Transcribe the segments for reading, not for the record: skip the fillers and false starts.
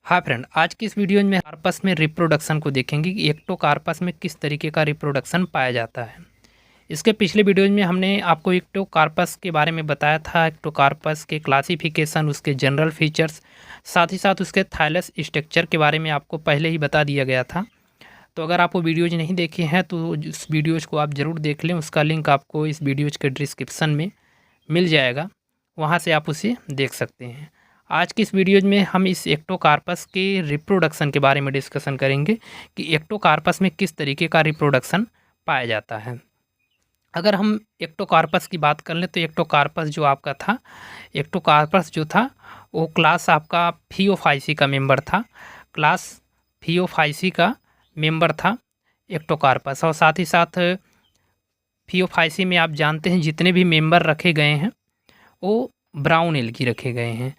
हाँ फ्रेंड, आज की इस वीडियो में कार्पस में रिप्रोडक्शन को देखेंगे कि एक्टोकार्पस में किस तरीके का रिप्रोडक्शन पाया जाता है। इसके पिछले वीडियोज में हमने आपको एक्टोकार्पस के बारे में बताया था, एक्टोकार्पस के क्लासिफिकेशन, उसके जनरल फीचर्स, साथ ही साथ उसके थाइलस स्ट्रक्चर के बारे में आपको पहले ही बता दिया गया था। तो अगर आप वो वीडियोज नहीं देखे हैं तो उस वीडियोज़ को आप ज़रूर देख लें, उसका लिंक आपको इस वीडियोज़ के डिस्क्रिप्शन में मिल जाएगा, वहाँ से आप उसे देख सकते हैं। आज की इस वीडियो में हम इस एक्टोकार्पस के रिप्रोडक्शन के बारे में डिस्कशन करेंगे कि एक्टोकार्पस में किस तरीके का रिप्रोडक्शन पाया जाता है। अगर हम एक्टोकार्पस की बात कर लें तो एक्टोकार्पस जो आपका था, एक्टोकार्पस जो था वो क्लास आपका फियोफाइसी का मेंबर था, क्लास फियोफाइसी का मेंबर था एक्टोकार्पस। और साथ ही साथ फियोफाइसी में आप जानते हैं जितने भी मेंबर रखे गए हैं वो ब्राउन एल्गी रखे गए हैं।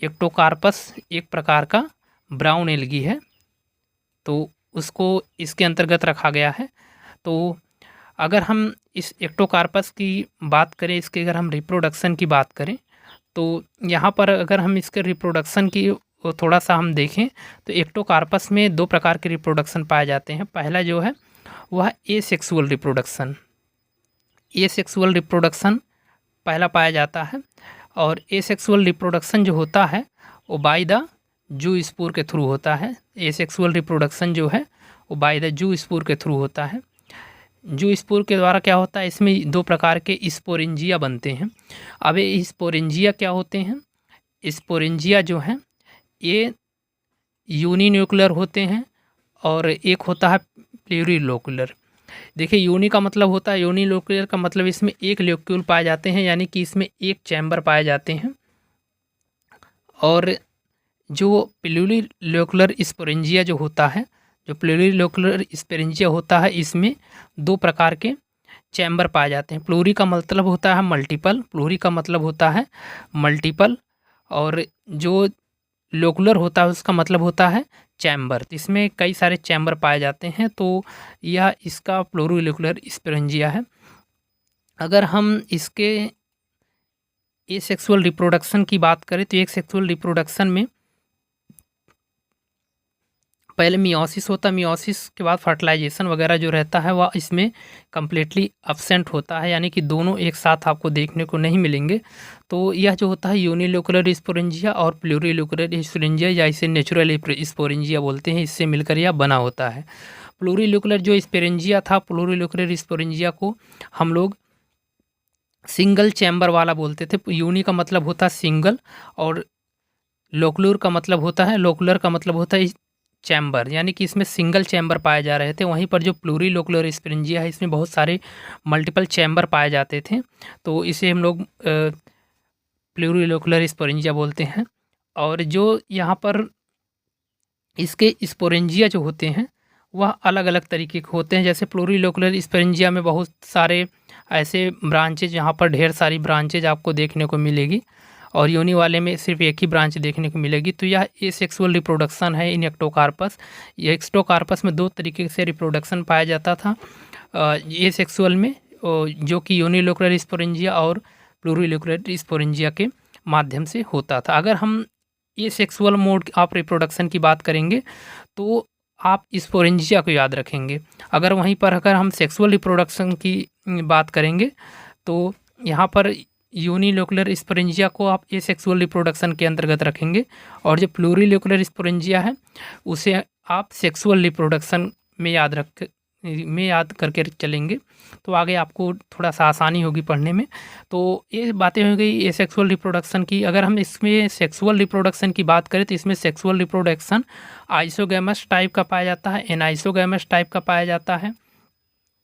एक्टोकार्पस एक प्रकार का ब्राउन एल्गी है, तो उसको इसके अंतर्गत रखा गया है। तो अगर हम इस एक्टोकार्पस की बात करें, इसके अगर हम रिप्रोडक्शन की बात करें, तो यहाँ पर अगर हम इसके रिप्रोडक्शन की थोड़ा सा हम देखें तो एक्टोकार्पस में दो प्रकार के रिप्रोडक्शन पाए जाते हैं। पहला जो है वह एसेक्सुअल रिप्रोडक्शन, एसेक्सुअल रिप्रोडक्शन पहला पाया जाता है। और एसेक्सुअल रिप्रोडक्शन जो होता है वो बाय द जू स्पोर के थ्रू होता है। एसेक्सुअल रिप्रोडक्शन जो है वो बाय द जू स्पोर के थ्रू होता है। जू स्पोर के द्वारा क्या होता है, इसमें दो प्रकार के स्पोरेंजिया बनते हैं। अब ये स्पोरेंजिया क्या होते हैं? स्पोरेंजिया जो हैं ये यूनिन्यूक्लियर होते हैं और एक होता है प्लूरिलोकुलर। देखिए, यूनि का मतलब होता है, यूनिलोकुलर का मतलब इसमें एक ल्यूक्यूल पाए जाते हैं, यानी कि इसमें एक चैम्बर पाए जाते हैं। और जो प्लूरिलोकुलर स्पोरेंजिया जो होता है, जो प्लूरिलोकुलर स्पोरेंजिया होता है, इसमें दो प्रकार के चैम्बर पाए जाते हैं। प्लूरी का मतलब होता है मल्टीपल, प्लूरी का मतलब होता है मल्टीपल, और जो लोकुलर होता है उसका मतलब होता है चैम्बर। तो इसमें कई सारे चैम्बर पाए जाते हैं, तो यह इसका प्लूरिलोकुलर स्पोरेंजिया है। अगर हम इसके एसेक्सुअल रिप्रोडक्शन की बात करें तो एसेक्सुअल रिप्रोडक्शन में पहले मियोसिस होता है, मियोसिस के बाद फर्टिलाइजेशन वगैरह जो रहता है वह इसमें कम्प्लीटली एब्सेंट होता है, यानी कि दोनों एक साथ आपको देखने को नहीं मिलेंगे। तो यह जो होता है यूनिलोकुलर स्पोरेंजिया और प्लूरिलोकुलर स्पोरेंजिया, या इसे नेचुरल स्पोरेंजिया बोलते हैं, इससे मिलकर यह बना होता है। प्लूरिलोकुलर जो स्पोरेंजिया था, प्लूरिलोकुलर स्पोरेंजिया को हम लोग सिंगल चैम्बर वाला बोलते थे। यूनि का मतलब होता है सिंगल, और लोकुलर का मतलब होता है, लोकुलर का मतलब होता है चैम्बर, यानी कि इसमें सिंगल चैम्बर पाए जा रहे थे। वहीं पर जो प्लूरिलोकुलर स्पोरेंजिया है इसमें बहुत सारे मल्टीपल चैम्बर पाए जाते थे, तो इसे हम लोग प्लूरिलोकुलर स्पोरेंजिया बोलते हैं। और जो यहाँ पर इसके स्पोरेंजिया जो होते हैं वह अलग अलग तरीके के होते हैं। जैसे प्लूरिलोकुलर स्पोरेंजिया में बहुत सारे ऐसे ब्रांचेज, यहाँ पर ढेर सारी ब्रांचेज आपको देखने को मिलेगी, और यूनि वाले में सिर्फ एक ही ब्रांच देखने को मिलेगी। तो यह एसेक्सुअल रिप्रोडक्शन है इन एक्टोकार्पस। ये एक्टोकार्पस में दो तरीके से रिप्रोडक्शन पाया जाता था एसेक्सुअल में, जो कि यूनिलोकुलर स्पोरेंजिया और प्लूरिलोकुलर स्पोरेंजिया के माध्यम से होता था। अगर हम एसेक्सुअल मोड ऑफ रिप्रोडक्शन की बात करेंगे तो आप स्पोरेंजिया को याद रखेंगे। अगर वहीं पर अगर हम सेक्सुअल रिप्रोडक्शन की बात करेंगे तो यहाँ पर यूनिलोकुलर स्पोरेंजिया को आप एसेक्सुअल रिप्रोडक्शन के अंतर्गत रखेंगे, और जो प्लूरिलोकुलर स्पोरेंजिया है उसे आप सेक्सुअल रिप्रोडक्शन में याद करके चलेंगे, तो आगे आपको थोड़ा सा आसानी होगी पढ़ने में। तो ये बातें हो गई एसेक्सुअल रिप्रोडक्शन की। अगर हम इसमें सेक्सुअल रिप्रोडक्शन की बात करें तो इसमें सेक्सुअल रिप्रोडक्शन आइसोगैमस टाइप का पाया जाता है, एनाइसोगैमस टाइप का पाया जाता है।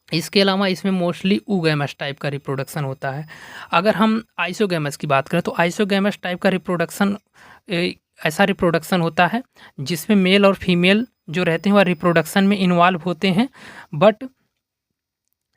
इसके अलावा इसमें मोस्टली ऊगैमस टाइप का रिप्रोडक्शन होता है। अगर हम आइसोगैमस की बात करें तो आइसोगैमस टाइप का रिप्रोडक्शन ऐसा रिप्रोडक्शन होता है जिसमें मेल और फीमेल जो रहते हैं वह रिप्रोडक्शन में इन्वॉल्व होते हैं, बट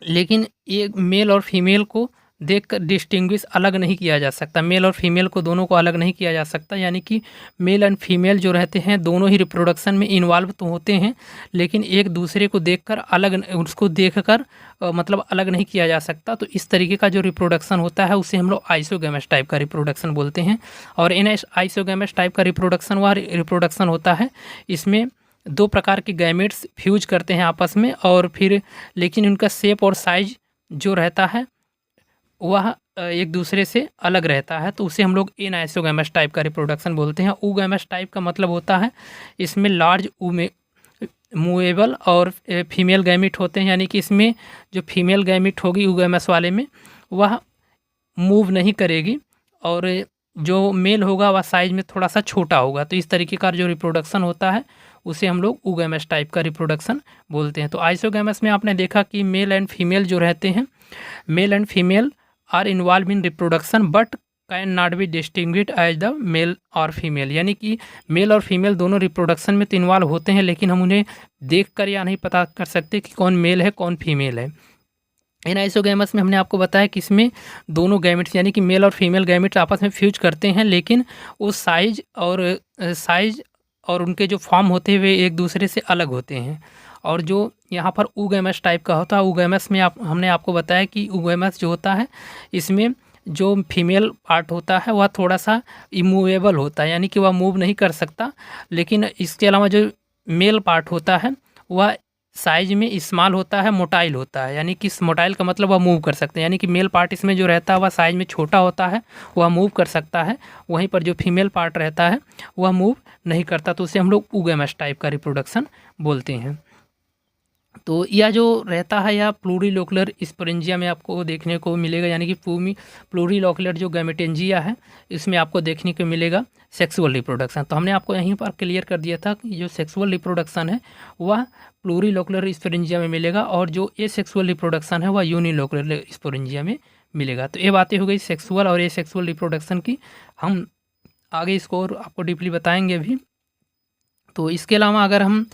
लेकिन ये मेल और फीमेल को देख कर डिस्टिंग्विश अलग नहीं किया जा सकता, मेल और फीमेल को दोनों को अलग नहीं किया जा सकता। यानी कि मेल एंड फीमेल जो रहते हैं दोनों ही रिप्रोडक्शन में इन्वॉल्व तो होते हैं, लेकिन एक दूसरे को देखकर अलग उसको देखकर मतलब अलग नहीं किया जा सकता। तो इस तरीके का जो रिप्रोडक्शन होता है उसे हम लोग आइसोगैमेस टाइप का रिप्रोडक्शन बोलते हैं। और इन आइसोगैमेस टाइप का रिप्रोडक्शन वह रिप्रोडक्शन होता है, इसमें दो प्रकार के गैमेट्स फ्यूज करते हैं आपस में, और फिर लेकिन उनका शेप और साइज जो रहता है वह एक दूसरे से अलग रहता है, तो उसे हम लोग एनाइसोगैमस टाइप का रिप्रोडक्शन बोलते हैं। ऊगैमस टाइप का मतलब होता है इसमें लार्ज मूवेबल और फीमेल गैमिट होते हैं, यानी कि इसमें जो फीमेल गैमिट होगी ऊगैमस वाले में वह मूव नहीं करेगी, और जो मेल होगा वह साइज में थोड़ा सा छोटा होगा। तो इस तरीके का जो रिप्रोडक्शन होता है उसे हम लोग ऊगैमस टाइप का रिप्रोडक्शन बोलते हैं। तो आइसोगैमस में आपने देखा कि मेल एंड फीमेल जो रहते हैं, male and female are involve in reproduction but can not be distinguished as the male और फीमेल। यानी कि मेल और फीमेल दोनों रिप्रोडक्शन में तो इन्वॉल्व होते हैं, लेकिन हम उन्हें देख कर या नहीं पता कर सकते कि कौन मेल है कौन फीमेल है। एनाइसोगैमस में हमने आपको बताया कि इसमें दोनों गैमेट्स यानी कि मेल और फीमेल गैमेट्स आपस में फ्यूज करते हैं, लेकिन वो साइज और उनके जो फॉर्म होते हैं वे एक दूसरे से अलग होते हैं। और जो यहाँ पर ऊगैमस टाइप का होता है, ऊगैमस में हमने आपको बताया कि ऊगैमस जो होता है इसमें जो फीमेल पार्ट होता है वह थोड़ा सा इमूवेबल होता है, यानी कि वह मूव नहीं कर सकता, लेकिन इसके अलावा जो मेल पार्ट होता है वह साइज में स्मॉल होता है, मोटाइल होता है। यानी कि मोटाइल का मतलब वह मूव कर सकते हैं, यानी कि मेल पार्ट इसमें जो रहता है वह साइज में छोटा होता है, वह मूव कर सकता है, वहीं पर जो फीमेल पार्ट रहता है वह मूव नहीं करता। तो उसे हम लोग ऊगैमस टाइप का रिप्रोडक्शन बोलते हैं। तो यह जो रहता है यह प्लूरीलोकुलर स्पोरेंजिया में आपको देखने को मिलेगा, यानी कि प्लूरीलोकुलर जो गैमेटेंजिया है इसमें आपको देखने को मिलेगा सेक्सुअल रिप्रोडक्शन। तो हमने आपको यहीं पर क्लियर कर दिया था कि जो सेक्सुअल रिप्रोडक्शन है वह प्लूरीलोकुलर स्पोरेंजिया में मिलेगा, और जो एसेक्सुअल रिप्रोडक्शन है वह यूनिलोकुलर स्पोरेंजिया में मिलेगा। तो ये बातें हो गई सेक्सुअल और एसेक्सुअल रिप्रोडक्शन की। हम आगे इसको और आपको डीपली बताएंगे अभी। तो इसके अलावा अगर हम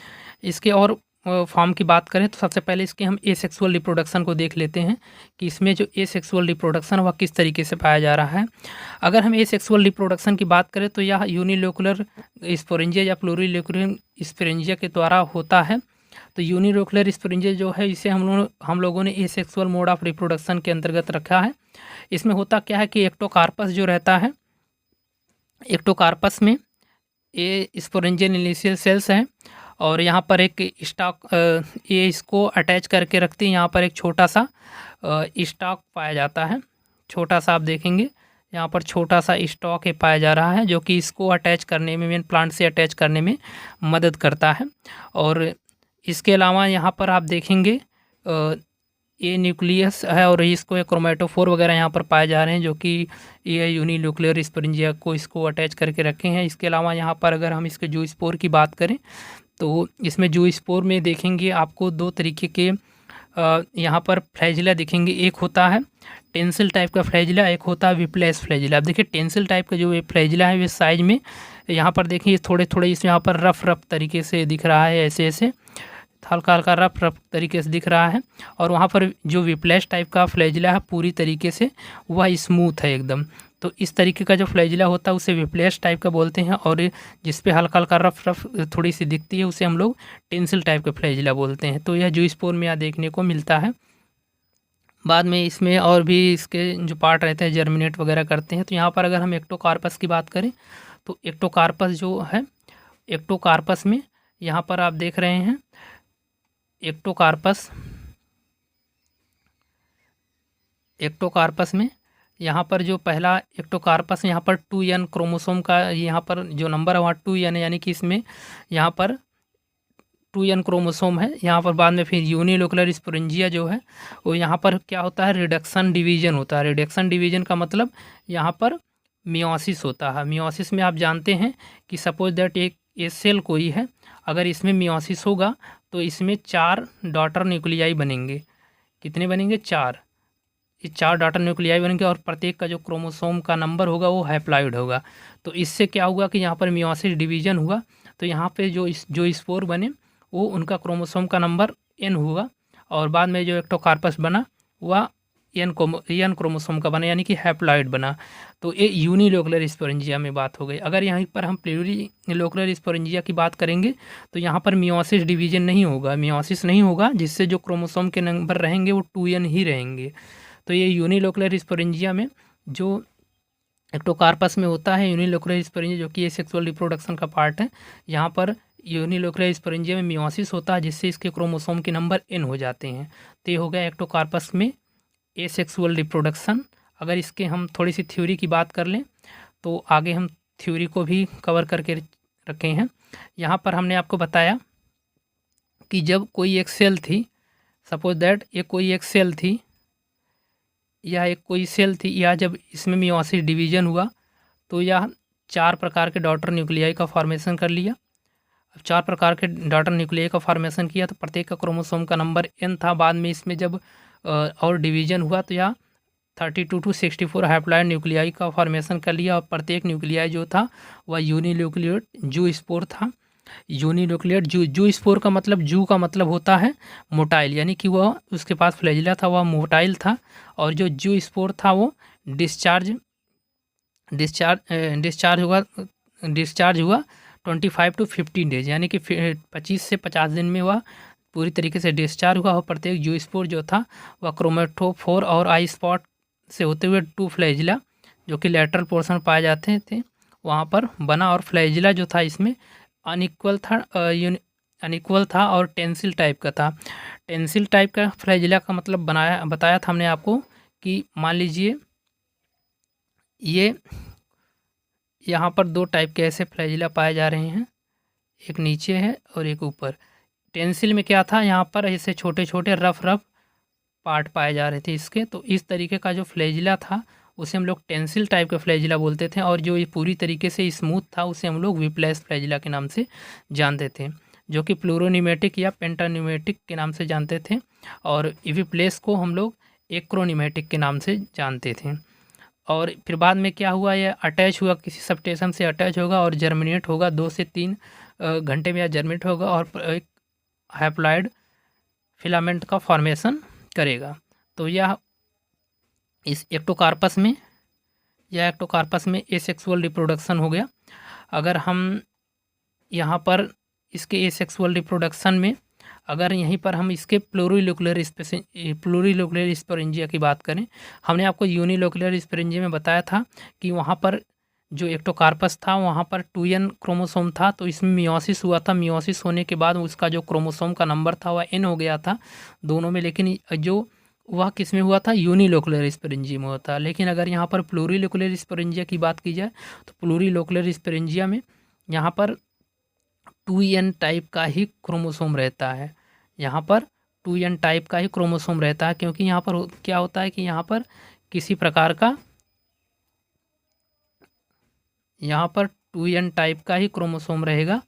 इसके और फॉर्म की बात करें तो सबसे पहले इसके हम एसेक्सुअल रिप्रोडक्शन को देख लेते हैं कि इसमें जो एसेक्सुअल रिप्रोडक्शन वह किस तरीके से पाया जा रहा है। अगर हम एसेक्सुअल रिप्रोडक्शन की बात करें तो यह यूनिलोकुलर स्पोरेंजिया या प्लूरीलोकुलर स्पोरेंजिया के द्वारा होता है। तो यूनिलोकुलर स्पोरेंजिया जो है इसे हम लोगों ने एसेक्सुअल मोड ऑफ रिप्रोडक्शन के अंतर्गत रखा है। इसमें होता क्या है कि एक्टोकार्पस जो रहता है, एक्टोकार्पस में ये स्पोरेंजियन इनिशियल सेल्स हैं, और यहाँ पर एक स्टॉक ये इसको अटैच करके रखती है। यहाँ पर एक छोटा सा स्टॉक पाया जाता है, छोटा सा आप देखेंगे यहाँ पर छोटा सा स्टॉक पाया जा रहा है, जो कि इसको अटैच करने में मेन प्लांट से अटैच करने में मदद करता है। और इसके अलावा यहाँ पर आप देखेंगे ये न्यूक्लियस है, और इसको क्रोमेटोफोर वगैरह यहाँ पर पाए जा रहे हैं, जो कि ये यूनिलोकुलर स्पोरेंजिया को इसको अटैच करके रखे हैं। इसके अलावा यहाँ पर अगर हम इसके जूस्पोर की बात करें तो इसमें जूस्पोर में देखेंगे आपको दो तरीके के यहाँ पर फ्लैजिला दिखेंगे। एक होता है टेंसिल टाइप का फ्लैजिला, एक होता है विप्लेस फ्लैजिला। अब देखिए टेंसिल टाइप का जो फ्लैजिला है वे साइज में यहाँ पर देखिए थोड़े थोड़े इसमें यहाँ पर रफ तरीके से दिख रहा है, ऐसे हल्का हल्का रफ तरीके से दिख रहा है। और वहाँ पर जो विप्लेस टाइप का फ्लैजिला है पूरी तरीके से वह स्मूथ है एकदम। तो इस तरीके का जो फ्लैजिला होता है उसे विप्लेस टाइप का बोलते हैं, और जिस पे हल्का हल्का रफ थोड़ी सी दिखती है उसे हम लोग टेंसिल टाइप का फ्लैजिला बोलते हैं। तो यह जूस्पोर में यहाँ देखने को मिलता है। बाद में इसमें और भी इसके जो पार्ट रहते हैं जर्मिनेट वगैरह करते हैं। तो यहाँ पर अगर हम एक्टोकार्पस की बात करें तो एक्टोकार्पस जो है, एक्टोकार्पस में यहाँ पर आप देख रहे हैं एक्टोकार्पस में यहाँ पर जो पहला एक्टोकार्पस यहाँ पर 2n क्रोमोसोम का यहाँ पर जो नंबर है वहाँ 2n है, यानी कि इसमें यहाँ पर 2n क्रोमोसोम है। यहाँ पर बाद में फिर यूनिलोकुलर स्पोरेंजिया जो है वो यहाँ पर क्या होता है, रिडक्शन डिवीजन होता है। रिडक्शन डिवीजन का मतलब यहाँ पर मियोसिस होता है। मियोसिस में आप जानते हैं कि सपोज दैट एक ये सेल कोई है, अगर इसमें मियोसिस होगा तो इसमें 4 डॉटर न्यूक्लियाई बनेंगे। कितने बनेंगे? 4। ये 4 डॉटर न्यूक्लियाई बनेंगे, और प्रत्येक का जो क्रोमोसोम का नंबर होगा वो हैप्लॉइड होगा। तो इससे क्या हुआ कि यहाँ पर मियोसिस डिवीजन हुआ, तो यहाँ पे जो स्पोर बने वो उनका क्रोमोसोम का नंबर n होगा, और बाद में जो एक्टोकार्पस बना वह एन क्रोमोसोम का बना, यानी कि हैप्लॉइड बना। तो ये यूनिलोकुलर स्पोरेंजिया में बात हो गई। अगर यहाँ पर हम प्लूरीलोकुलर स्पोरेंजिया की बात करेंगे तो यहाँ पर मियोसिस डिवीजन नहीं होगा, मियोसिस नहीं होगा, जिससे जो क्रोमोसोम के नंबर रहेंगे वो 2n ही रहेंगे। तो ये यूनिलोकुलर स्पोरेंजिया में जो एक्टोकार्पस में होता है यूनिलोकुलर स्पोरेंजिया, जो कि ये सेक्सुअल रिप्रोडक्शन का पार्ट है, यहाँ पर यूनिलोकुलर स्पोरेंजिया में मियोसिस होता है, जिससे इसके क्रोमोसोम के नंबर n हो जाते हैं। तो ये हो गया एक्टोकार्पस में एसेक्सुअल रिप्रोडक्शन। अगर इसके हम थोड़ी सी थ्योरी की बात कर लें तो आगे हम थ्योरी को भी कवर करके रखे हैं। यहाँ पर हमने आपको बताया कि जब कोई एक सेल थी, सपोज दैट ये कोई एक सेल थी या एक कोई सेल थी, या जब इसमें मियोसिस डिवीजन हुआ तो यह 4 प्रकार के डॉटर न्यूक्लियाई का फॉर्मेशन कर लिया। अब 4 प्रकार के डॉटर न्यूक्लियाई का फॉर्मेशन किया तो प्रत्येक का क्रोमोसोम का नंबर n था। बाद में इसमें जब और डिवीजन हुआ तो यह 32 to 64 हैप्लॉइड न्यूक्लियाई का फॉर्मेशन कर लिया, और प्रत्येक न्यूक्लियाई जो था वह यूनिन्यूक्लियोइड जू स्पोर था। यूनिन्यूक्लियोइड जू स्पोर का मतलब, जू का मतलब होता है मोटाइल, यानी कि वह उसके पास फ्लैजिला था, वह मोटाइल था। और जो जू स्पोर था वो डिस्चार्ज हुआ 25 to 15 डेज, यानी कि 25 से 50 दिन में वह पूरी तरीके से डिस्चार्ज हुआ। और प्रत्येक जू स्पोर जो था वह क्रोमेटोफोर और आई स्पॉट से होते हुए 2 फ्लैजिला जो कि लेटरल पोर्शन पाए जाते थे वहाँ पर बना। और फ्लैजिला जो था इसमें अनइक्वल था और टेंसिल टाइप का था। टेंसिल टाइप का फ्लैजिला का मतलब बताया था हमने आपको कि मान लीजिए ये यहाँ पर 2 टाइप के ऐसे फ्लैजिला पाए जा रहे हैं, एक नीचे है और एक ऊपर। टेंसिल में क्या था, यहाँ पर ऐसे छोटे छोटे रफ पार्ट पाए जा रहे थे इसके। तो इस तरीके का जो फ्लैजिला था उसे हम लोग टेंसिल टाइप का फ्लैजिला बोलते थे, और जो ये पूरी तरीके से स्मूथ था उसे हम लोग विप्लेस फ्लैजिला के नाम से जानते थे, जो कि प्लूरोनिमेटिक या पेंटानिमेटिक के नाम से जानते थे। और विप्लेस को हम लोग एक्रोनिमेटिक के नाम से जानते थे। और फिर बाद में क्या हुआ, यह अटैच हुआ, किसी सबस्टेशन से अटैच होगा और जर्मिनेट होगा 2 से 3 घंटे में, या जर्मिनेट होगा और एक हैप्लॉइड फिलामेंट का फॉर्मेशन करेगा। तो यह इस एक्टोकार्पस में एसेक्सुअल रिप्रोडक्शन हो गया। अगर हम यहाँ पर इसके एसेक्सुअल रिप्रोडक्शन में अगर यहीं पर हम इसके प्लूरीलोकुलर स्पोरेंजिया की बात करें, हमने आपको यूनिलोकुलर स्पोरेंजिया में बताया था कि वहाँ पर जो एक्टोकार्पस था वहाँ पर 2n क्रोमोसोम था। तो इसमें मियोसिस हुआ था, मियोसिस होने के बाद उसका जो क्रोमोसोम का नंबर था वह n हो गया था दोनों में। लेकिन जो वह किस में हुआ था, यूनिलोकुलर स्पोरेंजिया में हुआ था। लेकिन अगर यहाँ पर प्लूरीलोकुलर स्पोरेंजिया की बात की जाए तो प्लूरीलोकुलर स्पोरेंजिया में यहाँ पर 2n टाइप का ही क्रोमोसोम रहता है। यहाँ पर 2n टाइप का ही क्रोमोसोम रहता है, क्योंकि यहाँ पर क्या होता है कि यहाँ पर किसी प्रकार का 2n टाइप का ही क्रोमोसोम रहेगा,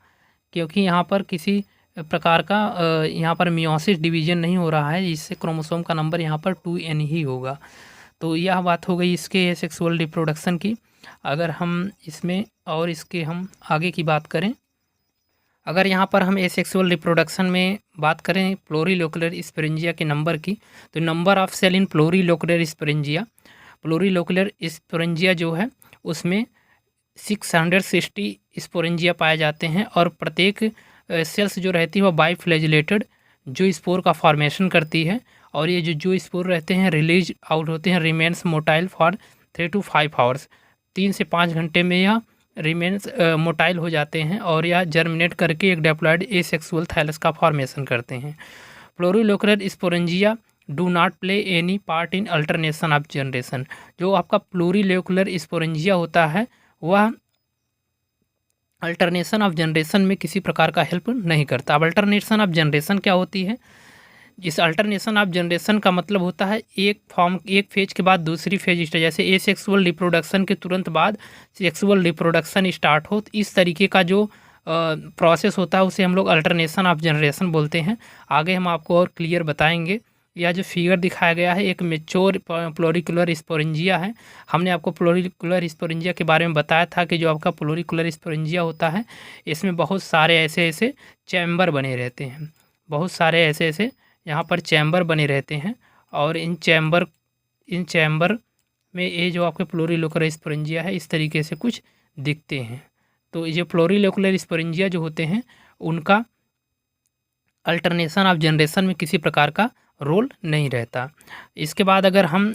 क्योंकि यहाँ पर किसी प्रकार का यहाँ पर मियोसिस डिवीजन नहीं हो रहा है, जिससे क्रोमोसोम का नंबर यहाँ पर 2n ही होगा। तो यह बात हो गई इसके सेक्सुअल रिप्रोडक्शन की। अगर हम इसमें और इसके हम आगे की बात करें, अगर यहाँ पर हम एसेक्सुअल रिप्रोडक्शन में बात करें प्लूरीलोकुलर स्पोरेंजिया के नंबर की, तो number of cell in plurilocular sporangia जो है उसमें 660 स्पोरेंजिया पाए जाते हैं। और प्रत्येक सेल्स जो रहती है वह बाइफ्लैजिलेटेड जो स्पोर का फॉर्मेशन करती है। और ये जो स्पोर रहते हैं रिलीज आउट होते हैं remains motile for 3 to 5 hours, 3 से 5 घंटे में यह रिमेन्स मोटाइल हो जाते हैं और यह जर्मिनेट करके एक डिप्लॉइड एसेक्सुअल थाइलस का फॉर्मेशन करते हैं। Plurilocular sporangia do not play any part in alternation of generation. जो आपका प्लूरीलोकुलर स्पोरेंजिया होता है वह अल्टरनेशन ऑफ जनरेशन में किसी प्रकार का हेल्प नहीं करता। अब अल्टरनेशन ऑफ जनरेशन क्या होती है, इस अल्टरनेशन ऑफ जनरेशन का मतलब होता है एक फेज के बाद दूसरी फेज स्टार्ट, जैसे एसेक्सुअल रिप्रोडक्शन के तुरंत बाद सेक्सुअल रिप्रोडक्शन स्टार्ट हो, तो इस तरीके का जो प्रोसेस होता है उसे हम लोग अल्टरनेशन ऑफ जनरेशन बोलते हैं। आगे हम आपको और क्लियर बताएंगे। यह जो फिगर दिखाया गया है एक मेच्योर प्लूरीकुलर स्पोरेंजिया है। हमने आपको प्लूरीकुलर स्पोरेंजिया के बारे में बताया था कि जो आपका प्लूरीकुलर स्पोरेंजिया होता है इसमें बहुत सारे ऐसे चैम्बर बने रहते हैं, बहुत सारे ऐसे यहाँ पर चैम्बर बने रहते हैं। और इन चैम्बर इन चैम्बर में ये जो आपके प्लूरिलोकुलर स्पोरेंजिया है इस तरीके से कुछ दिखते हैं। तो ये प्लूरिलोकुलर स्पोरेंजिया जो होते हैं उनका अल्टरनेशन ऑफ जनरेशन में किसी प्रकार का रोल नहीं रहता। इसके बाद अगर हम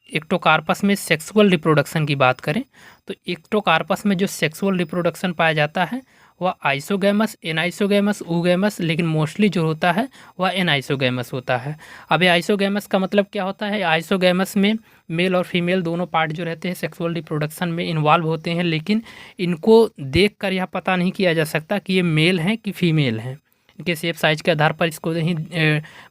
एक्टोकार्पस में सेक्सुअल रिप्रोडक्शन की बात करें तो एक्टोकार्पस में जो सेक्सुअल रिप्रोडक्शन पाया जाता है वह आइसोगैमस, एनाइसोगैमस, ऊगैमस, लेकिन मोस्टली जो होता है वह एनाइसोगैमस होता है। अब ये आइसोगैमस का मतलब क्या होता है? आइसोगैमस में मेल और फीमेल दोनों पार्ट जो रहते हैं सेक्सुअल रिप्रोडक्शन में इन्वॉल्व होते हैं, लेकिन इनको देखकर यह पता नहीं किया जा सकता कि ये मेल हैं कि फीमेल हैं। इनके शेप साइज के आधार पर इसको नहीं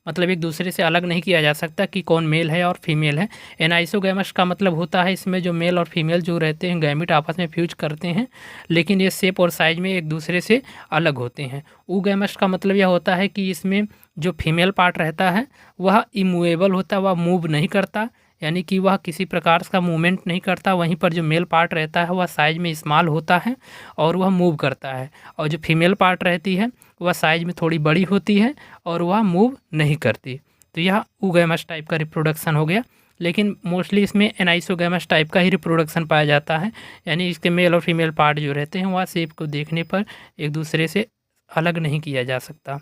मतलब एक दूसरे से अलग नहीं किया जा सकता कि कौन मेल है और फीमेल है। एनाइसोगैमस का मतलब होता है इसमें जो मेल और फीमेल जो रहते हैं गैमिट आपस में फ्यूज करते हैं, लेकिन ये शेप और साइज में एक दूसरे से अलग होते हैं। ऊगैमस का मतलब यह होता है कि इसमें जो फीमेल पार्ट रहता है वह इमूवेबल होता है, वह मूव नहीं करता, यानी कि वह किसी प्रकार का मूवमेंट नहीं करता। वहीं पर जो मेल पार्ट रहता है वह साइज में स्मॉल होता है और वह मूव करता है, और जो फीमेल पार्ट रहती है वह साइज में थोड़ी बड़ी होती है और वह मूव नहीं करती। तो यह ऊगैमस टाइप का रिप्रोडक्शन हो गया, लेकिन मोस्टली इसमें एनाइसोगैमस टाइप का ही रिप्रोडक्शन पाया जाता है, यानी इसके मेल और फीमेल पार्ट जो रहते हैं वह शेप को देखने पर एक दूसरे से अलग नहीं किया जा सकता।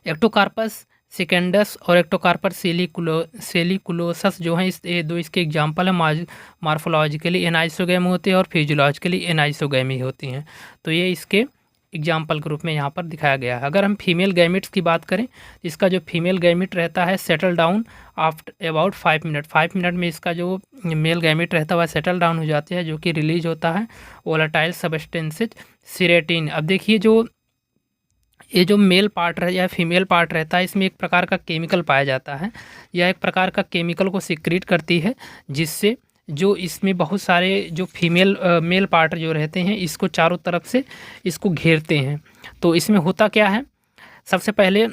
एक्टोकार्पस सेकेंडस और एक्टोकार्पस सेलिकुलोसस जो हैं ये दो इसके एग्जाम्पल है। मार्फोलॉजिकली एनाइसोगैम होते हैं और फिजियोलॉजिकली एनाइसोगैमी होती हैं। तो ये इसके एग्जाम्पल के रूप में यहाँ पर दिखाया गया है। अगर हम फीमेल गैमिट्स की बात करें, इसका जो फीमेल गैमिट रहता है settle down after about 5 minute. 5 minute में इसका जो मेल गैमिट रहता है वह सेटल डाउन हो जाती है, जो कि रिलीज होता है वोलेटाइल सब्सटेंसेज सीरेटिन। अब देखिए जो ये जो मेल पार्ट या फीमेल पार्ट रहता है इसमें एक प्रकार का केमिकल पाया जाता है, यह एक प्रकार का केमिकल को सिक्रीट करती है, जिससे जो इसमें बहुत सारे जो फीमेल मेल पार्ट जो रहते हैं इसको चारों तरफ से इसको घेरते हैं। तो इसमें होता क्या है, सबसे पहले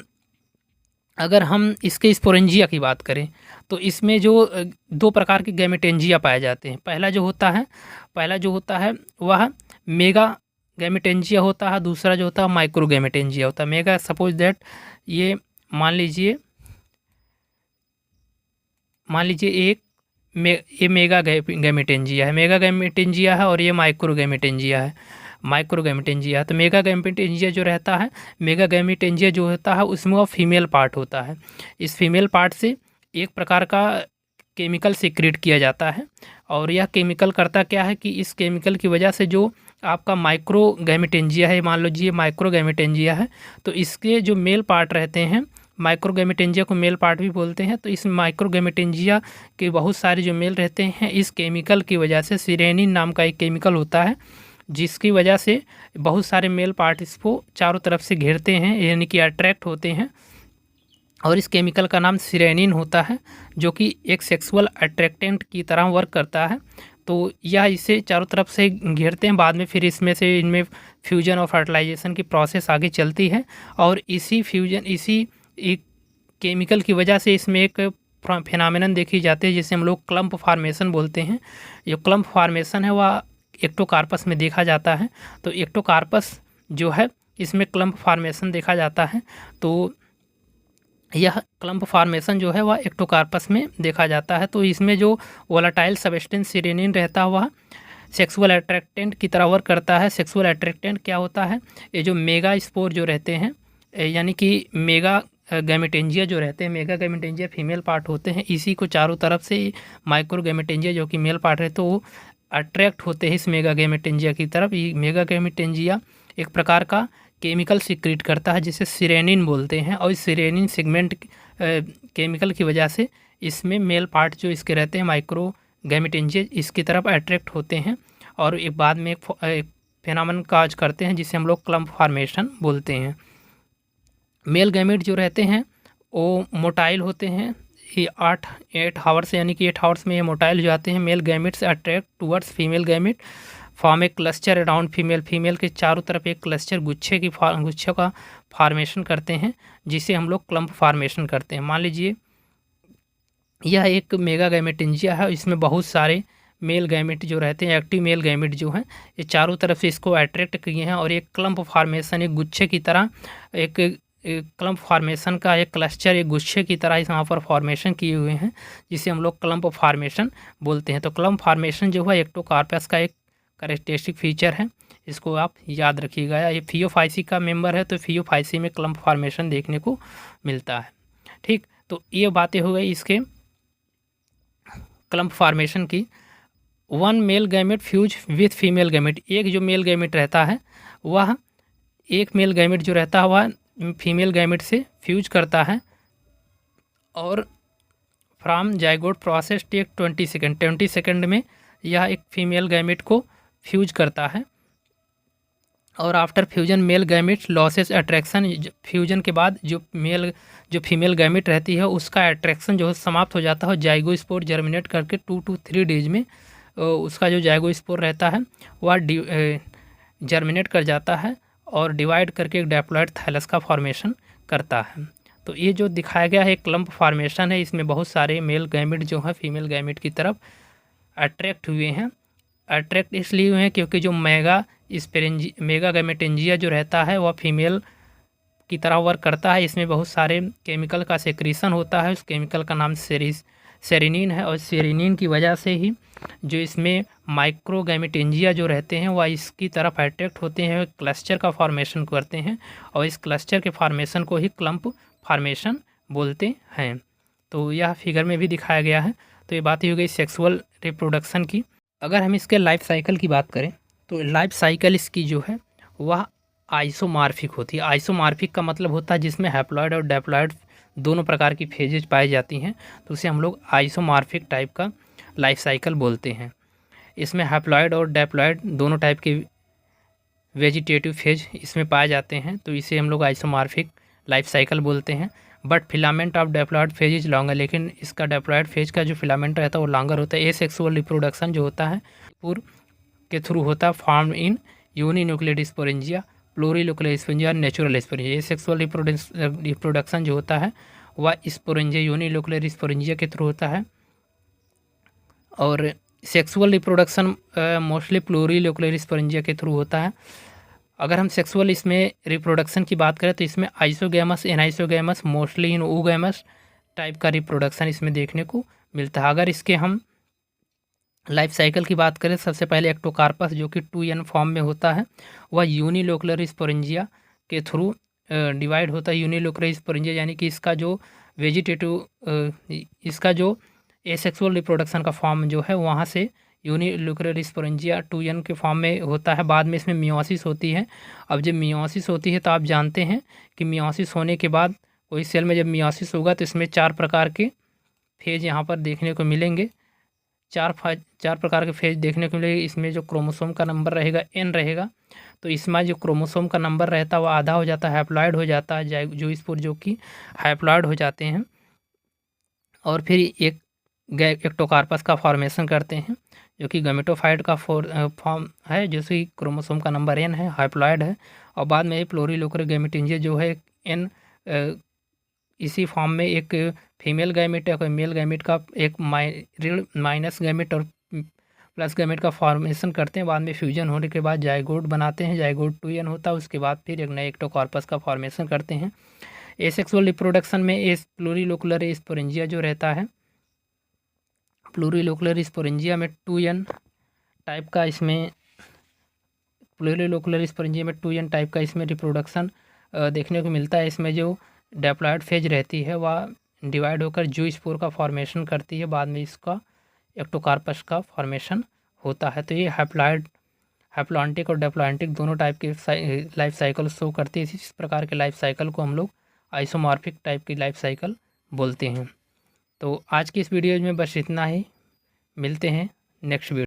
अगर हम इसके स्पोरेंजिया की बात करें तो इसमें जो दो प्रकार के गैमेटेंजिया पाए जाते हैं। पहला जो होता है वह मेगा गैमेटेंजिया होता है, दूसरा जो होता है माइक्रो गैमेटेंजिया होता है। मेगा सपोज दैट ये मान लीजिए एक ये मेगा गैमेटेंजिया है और ये माइक्रो गैमेटेंजिया है। तो मेगा गैमेटेंजिया जो रहता है, मेगा गैमेटेंजिया जो होता है उसमें वह फीमेल पार्ट होता है। इस फीमेल पार्ट से एक प्रकार का केमिकल सिक्रीट किया जाता है, और यह केमिकल करता क्या है कि इस केमिकल की वजह से जो आपका माइक्रो गैमेटेंजिया है, मान लीजिए माइक्रो गैमेटेंजिया है, तो इसके जो मेल पार्ट रहते हैं, माइक्रो गैमेटेंजिया को मेल पार्ट भी बोलते हैं, तो इस माइक्रो गैमेटेंजिया के बहुत सारे जो मेल रहते हैं इस केमिकल की वजह से, सिरेनिन नाम का एक केमिकल होता है जिसकी वजह से बहुत सारे मेल पार्ट इसको चारों तरफ से घेरते हैं, यानी कि अट्रैक्ट होते हैं, और इस केमिकल का नाम सिरेनिन होता है, जो कि एक सेक्सुअल अट्रैक्टेंट की तरह वर्क करता है। तो यह इसे चारों तरफ से घेरते हैं, बाद में फिर इनमें फ्यूजन और फर्टिलाइजेशन की प्रोसेस आगे चलती है, और इसी एक केमिकल की वजह से इसमें एक फिनोमेनन देखी जाती है जिसे हम लोग क्लम्प फार्मेशन बोलते हैं। ये क्लम्प फार्मेशन है वह एक्टोकार्पस में देखा जाता है। तो एक्टोकार्पस जो है इसमें क्लम्प फार्मेशन देखा जाता है। तो यह क्लम्प फार्मेशन जो है वह एक्टोकार्पस में देखा जाता है। तो इसमें जो वोलेटाइल सब्सटेंस सिरेनिन रहता है वह सेक्सुअल अट्रैक्टेंट की तरह वर्क करता है। सेक्सुअल अट्रैक्टेंट क्या होता है, ये जो मेगा स्पोर जो रहते हैं, यानी कि मेगा गैमेटेंजिया जो रहते हैं, मेगा गैमेटेंजिया फीमेल पार्ट होते हैं, इसी को चारों तरफ से माइक्रो गैमेटेंजिया जो कि मेल पार्ट है तो वो अट्रैक्ट होते हैं इस मेगा गैमेटेंजिया की तरफ। ये मेगा गैमेटेंजिया एक प्रकार का केमिकल सिक्रीट करता है जिसे सिरेनिन बोलते हैं, और इस सिरेनिन सेगमेंट केमिकल की वजह से इसमें मेल पार्ट जो इसके रहते हैं माइक्रो गैमेटेंजिया इसकी तरफ अट्रैक्ट होते हैं, और एक बाद में एक फेनोमेनन काज करते हैं जिसे हम लोग क्लम्प फार्मेशन बोलते हैं। मेल गैमेट जो रहते हैं वो मोटाइल होते हैं, ये 8 हावर्स यानी कि 8 हावर्स में ये मोटाइल हो जाते हैं। मेल गैमेट से attract towards female gamete, form ए क्लस्टर अराउंड फीमेल के चारों तरफ एक क्लस्टर गुच्छे का फार्मेशन करते हैं, जिसे हम लोग क्लम्प फार्मेशन करते हैं। मान लीजिए यह एक मेगा गैमेटेंजिया है, इसमें बहुत सारे मेल गैमेट जो रहते हैं, एक्टिव मेल गैमेट जो हैं, ये चारों तरफ से इसको अट्रैक्ट किए हैं और एक क्लम्प फार्मेशन, एक गुच्छे की तरह एक क्लम्प फॉर्मेशन का एक क्लस्टर, एक गुच्छे की तरह इस वहाँ पर फॉर्मेशन किए हुए हैं, जिसे हम लोग क्लम्प फॉर्मेशन बोलते हैं। तो क्लम्प फॉर्मेशन जो है एक्टोकार्पस का एक कैरेक्टरिस्टिक फीचर है, इसको आप याद रखिएगा। ये फियोफाइसी का मेंबर है, तो फियोफाइसी में क्लम्प फॉर्मेशन देखने को मिलता है। ठीक, तो ये बातें हो गई इसके क्लम्प फॉर्मेशन की। One male gamete fuse with female gamete, एक जो मेल गैमेट रहता है वह एक मेल गैमेट जो रहता है वह फीमेल गैमेट से फ्यूज करता है, और from zygote process take 20 second में यह एक फीमेल गैमेट को फ्यूज करता है। और after fusion male gamete losses attraction, fusion के बाद जो फीमेल गैमेट रहती है उसका अट्रैक्शन जो है समाप्त हो जाता है। जाइगोस्पोर जर्मिनेट करके 2 to 3 डेज में उसका जो जाइगोस्पोर रहता है वह जर्मिनेट कर जाता है और डिवाइड करके एक डिप्लॉयड थैलस का फॉर्मेशन करता है। तो ये जो दिखाया गया है क्लम्प फॉर्मेशन है, इसमें बहुत सारे मेल गैमेट जो है फीमेल गैमेट की तरफ अट्रैक्ट हुए हैं। अट्रैक्ट इसलिए हुए हैं क्योंकि जो मेगा गैमेटेंजिया जो रहता है वह फीमेल की तरह वर्क करता है। इसमें बहुत सारे केमिकल का सेक्रीशन होता है, उस केमिकल का नाम सेरेनिन है, और सेरेनिन की वजह से ही जो इसमें माइक्रो गैमेटेंजिया जो रहते हैं वह इसकी तरफ अट्रैक्ट होते हैं, क्लस्टर का फॉर्मेशन करते हैं, और इस क्लस्टर के फॉर्मेशन को ही क्लम्प फॉर्मेशन बोलते हैं। तो यह फिगर में भी दिखाया गया है। तो ये बात ही हो गई सेक्सुअल रिप्रोडक्शन की। अगर हम इसके लाइफ साइकिल की बात करें तो लाइफ साइकिल इसकी जो है वह आइसोमॉर्फिक होती है। आइसोमॉर्फिक का मतलब होता है जिसमें हैप्लॉयड और डिप्लॉयड दोनों प्रकार की फेजेज पाई जाती हैं, तो उसे हम लोग आइसोमॉर्फिक टाइप का लाइफ साइकिल बोलते हैं। इसमें हैप्लॉयड और डिप्लॉयड दोनों टाइप के वेजिटेटिव फेज इसमें पाए जाते हैं, तो इसे हम लोग आइसोमॉर्फिक लाइफ साइकिल बोलते हैं। But filament of diploid phase is longer, लेकिन इसका डिप्लॉयड फेज का जो फिलामेंट रहता है वो लॉन्गर होता है। एसेक्सुअल रिप्रोडक्शन जो होता है पूर्व के थ्रू होता है, form in uninucleated sporangia, plurinuclear sporangia, natural sporangia. Asexual reproduction जो होता है वह स्पोरेंजिया यूनिन्यूक्लियर स्पोरेंजिया के थ्रू होता है, और sexual reproduction mostly plurinuclear sporangia के थ्रू होता है। अगर हम सेक्सुअल इसमें रिप्रोडक्शन की बात करें तो इसमें isogamous, anisogamous, mostly in oogamous type का रिप्रोडक्शन इसमें देखने को मिलता है। अगर इसके हम लाइफ साइकिल की बात करें, सबसे पहले एक्टोकार्पस जो कि 2n फॉर्म में होता है वह यूनिलोकुलर स्पोरेंजिया के थ्रू डिवाइड होता है। यूनिलोकुलर स्पोरेंजिया यानी कि इसका जो इसका जो एसेक्सुअल रिप्रोडक्शन का फॉर्म जो है वहाँ से यूनिलोकुलर स्पोरेंजिया 2n के फॉर्म में होता है। बाद में इसमें मियोसिस होती है। अब जब मियोसिस होती है तो आप जानते हैं कि मियोसिस होने के बाद कोई सेल में जब मियोसिस होगा तो इसमें 4 प्रकार के फेज यहाँ पर देखने को मिलेंगे। 4 प्रकार के फेज देखने को मिलेंगे। इसमें जो क्रोमोसोम का नंबर रहेगा n रहेगा, तो इसमें जो क्रोमोसोम का नंबर रहता है वह आधा हो जाता है, हैप्लॉयड हो जाता है, जो स्पोर जो कि हैप्लॉयड हो जाते हैं, और फिर एक एक्टोकार्पस का फॉर्मेशन करते हैं जो कि गैमेटोफाइट का फॉर्म है, जो कि क्रोमोसोम का नंबर n है, हैप्लॉयड है, और बाद में प्लूरिलोकुलर गैमेटेंजिया जो है n इसी फॉर्म में एक फीमेल गैमेट है, मेल गैमेट का एक माइनस गैमेट और प्लस गैमेट का फॉर्मेशन करते हैं। बाद में फ्यूजन होने के बाद जाइगोट बनाते हैं, जाइगोट 2n होता है, उसके बाद फिर एक नए एक्टोकार्पस का फॉर्मेशन करते हैं। एसेक्सुअल रिप्रोडक्शन में इस प्लूरिलोकुलर स्पोरेंजिया जो रहता है, प्लूरिलोकुलर स्पोरेंजिया में 2n टाइप का इसमें प्लूरिलोकुलर स्पोरेंजिया में 2n टाइप का इसमें रिप्रोडक्शन देखने को मिलता है। इसमें जो डिप्लॉयड फेज रहती है वह डिवाइड होकर जू स्पोर का फॉर्मेशन करती है, बाद में इसका एक्टोकार्पस का फॉर्मेशन होता है। तो ये हैप्लॉन्टिक और डिप्लॉन्टिक दोनों टाइप के लाइफ साइकिल शो करती है। इस प्रकार के लाइफ साइकिल को हम लोग आइसोमॉर्फिक टाइप की लाइफ साइकिल बोलते हैं। तो आज की इस वीडियो में बस इतना ही, मिलते हैं नेक्स्ट वीडियो।